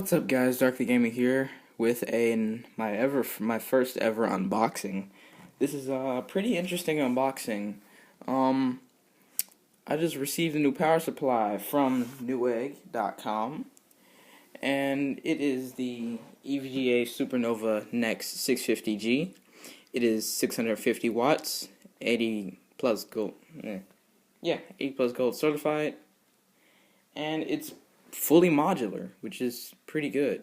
What's up, guys? Darkly Gaming here with my first ever unboxing. This is a pretty interesting unboxing. I just received a new power supply from Newegg.com, and it is the EVGA Supernova NEX 650G. It is 650 watts, 80 plus gold. 80 plus gold certified, and it's fully modular, which is pretty good.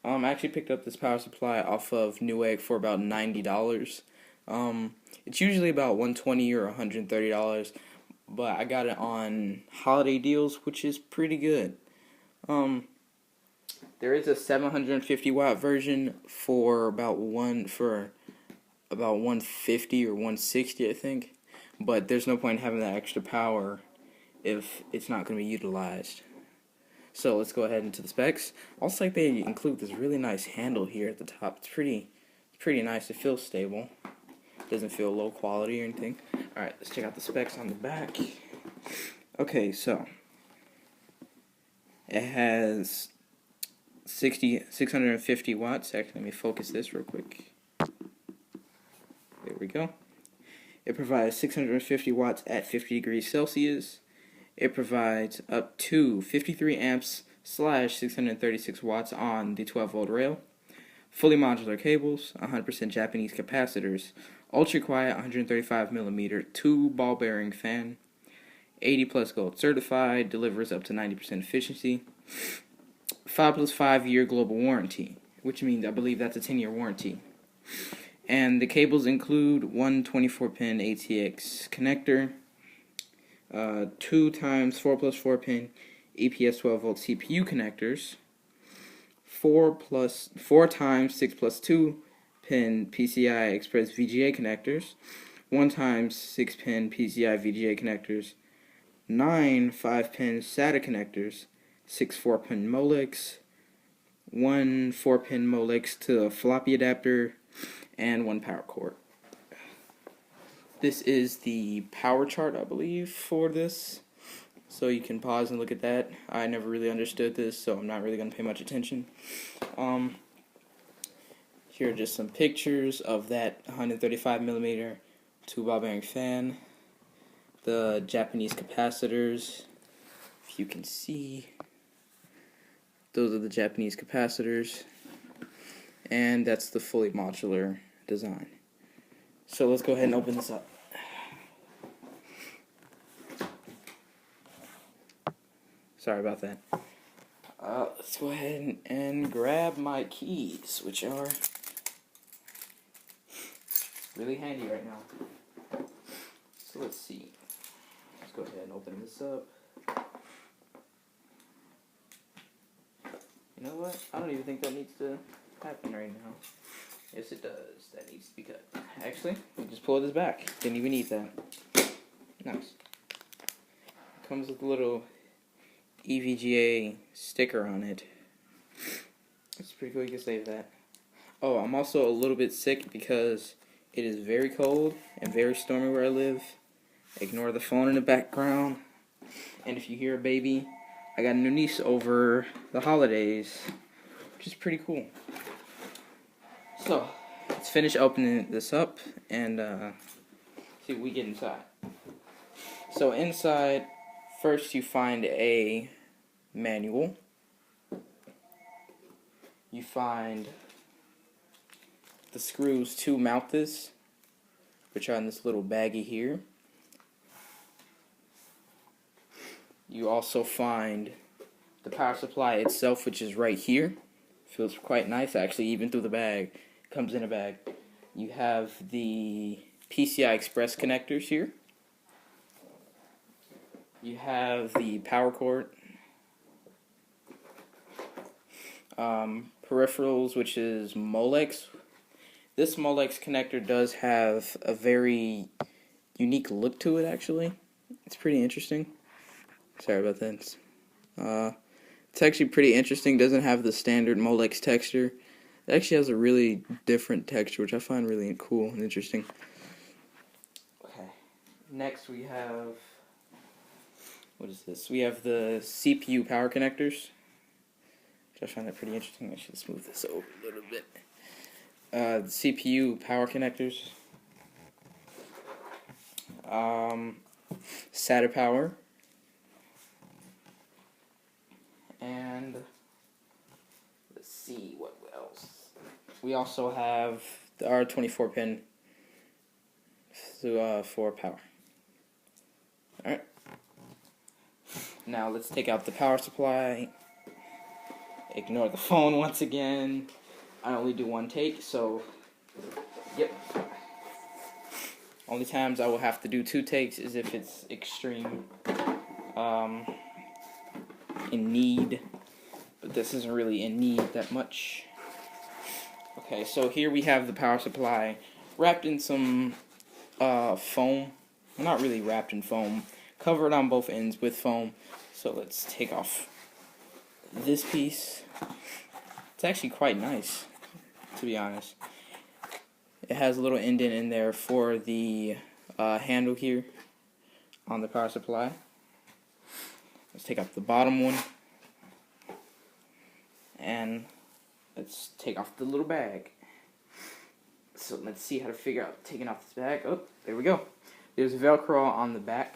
I actually picked up this power supply off of Newegg for about $90. It's usually about $120 or $130, but I got it on holiday deals, which is pretty good. There is a 750 watt version for about 150 or 160, I think. But there's no point in having that extra power if it's not going to be utilized. So let's go ahead into the specs. Also, like, they include this really nice handle here at the top. It's pretty nice. It feels stable. It doesn't feel low quality or anything. Alright, let's check out the specs on the back. Okay, so it has 650 watts. Actually, let me focus this real quick. There we go. It provides 650 watts at 50 degrees Celsius. It provides up to 53 amps / 636 watts on the 12-volt rail. Fully modular cables, 100% Japanese capacitors, ultra quiet 135mm 2 ball bearing fan, 80 plus gold certified, delivers up to 90% efficiency, 5 plus 5 year global warranty, which means I believe that's a 10-year warranty. And the cables include one 24-pin ATX connector, 2 times 4 plus 4 pin EPS 12-volt CPU connectors, 4 times 6 plus 2 pin PCI Express VGA connectors, 1 times 6 pin PCI VGA connectors, 9 5-pin SATA connectors, 6 4-pin Molex, 1 4-pin Molex to a floppy adapter, and 1 power cord. This is the power chart, I believe, for this. So you can pause and look at that. I never really understood this, so I'm not really going to pay much attention. Here are just some pictures of that 135mm 2 ball bearing fan. The Japanese capacitors, if you can see. Those are the Japanese capacitors. And that's the fully modular design. So let's go ahead and open this up. Sorry about that. Let's go ahead and grab my keys, which are really handy right now. So let's see. Let's go ahead and open this up. You know what? I don't even think that needs to happen right now. Yes, it does. That needs to be cut. Actually, we just pull this back. Didn't even need that. Nice. Comes with a little EVGA sticker on it. It's pretty cool. You can save that. Oh, I'm also a little bit sick because it is very cold and very stormy where I live. Ignore the phone in the background. And if you hear a baby, I got a new niece over the holidays, which is pretty cool. So, let's finish opening this up and see what we get inside. So inside, first you find a manual. You find the screws to mount this, which are in this little baggie here. You also find the power supply itself, which is right here. Feels quite nice, actually, even through the bag. Comes in a bag. You have the PCI Express connectors here. You have the power cord. Peripherals, which is Molex. This Molex connector does have a very unique look to it, actually. It's pretty interesting. Sorry about that. It's actually pretty interesting. Doesn't have the standard Molex texture. It actually has a really different texture, which I find really cool and interesting. Okay. Next we have, what is this? We have the CPU power connectors. which I find that pretty interesting. I should smooth this over a little bit. The CPU power connectors, SATA power, and let's see what else. We also have our 24-pin for power. Alright. Now let's take out the power supply. Ignore the phone once again. I only do one take, so yep. Only times I will have to do 2 takes is if it's extreme in need, but this isn't really in need that much. Okay, so here we have the power supply wrapped in some foam. Not really wrapped in foam, covered on both ends with foam. So let's take off this piece. It's actually quite nice, to be honest. It has a little indent in there for the handle here on the power supply. Let's take off the bottom one, and let's take off the little bag. So let's see how to figure out taking off this bag. Oh, there we go. There's Velcro on the back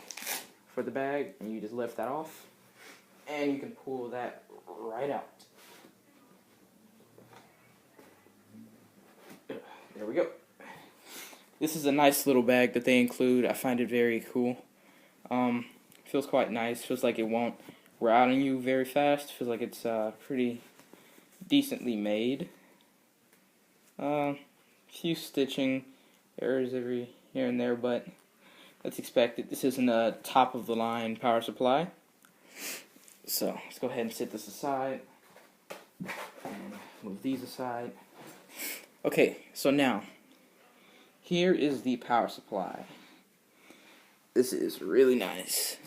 for the bag, and you just lift that off, and you can pull that right out. There we go. This is a nice little bag that they include. I find it very cool. Feels quite nice. Feels like it won't wear out on you very fast. Feels like it's pretty decently made. Few stitching errors every here and there, but that's expected. This isn't a top of the line power supply. So let's go ahead and set this aside and move these aside. Okay, so now here is the power supply. This is really nice.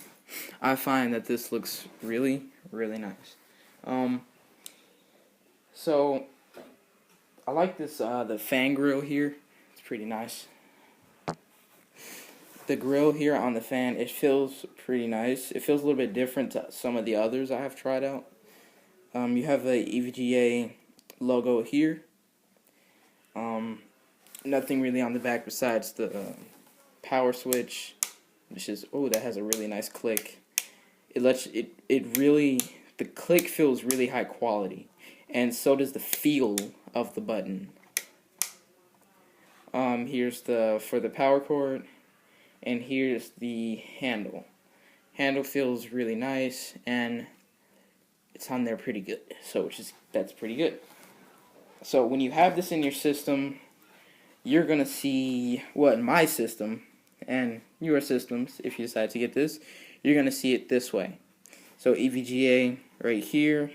I find that this looks really, really nice. So I like this the fan grill here. It's pretty nice. The grill here on the fan, it feels pretty nice. It feels a little bit different to some of the others I have tried out. You have the EVGA logo here. Nothing really on the back besides the power switch, which is, oh, that has a really nice click. The click feels really high quality, and so does the feel of the button. Here's for the power cord, and here's the handle. Handle feels really nice, and it's on there pretty good. So that's pretty good. So when you have this in your system, you're gonna see, well, in my system and your systems, if you decide to get this, you're gonna see it this way. So EVGA right here,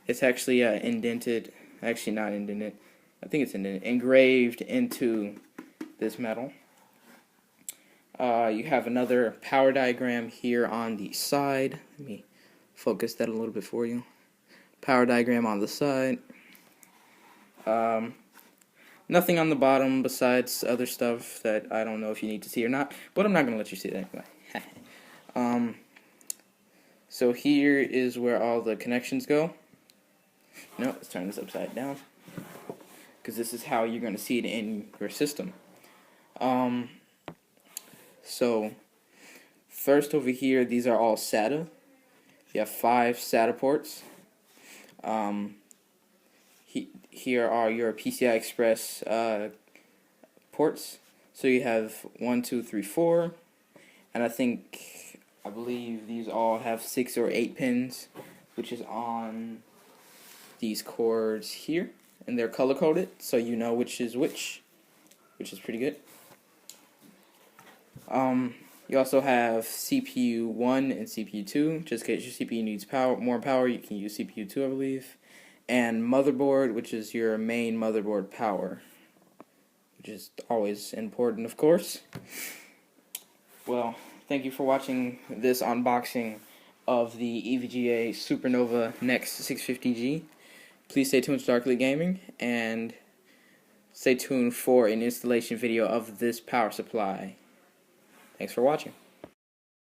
it's actually indented, actually not indented, I think it's indented, engraved into this metal. You have another power diagram here on the side. Let me focus that a little bit for you. Power diagram on the side. Nothing on the bottom besides other stuff that I don't know if you need to see or not, but I'm not going to let you see that anyway. So here is where all the connections go. No, let's turn this upside down, because this is how you're going to see it in your system. So first over here, these are all SATA. You have 5 SATA ports. Here are your PCI Express ports. So you have 1, 2, 3, 4, and I believe these all have 6 or 8 pins, which is on these cords here, and they're color coded, so you know which is which is pretty good. You also have CPU 1 and CPU 2, just in case your CPU needs more power, you can use CPU 2, I believe. And motherboard, which is your main motherboard power, which is always important, of course. Well, thank you for watching this unboxing of the EVGA Supernova NEX 650G. Please stay tuned to Darkly Gaming, and stay tuned for an installation video of this power supply. Thanks for watching.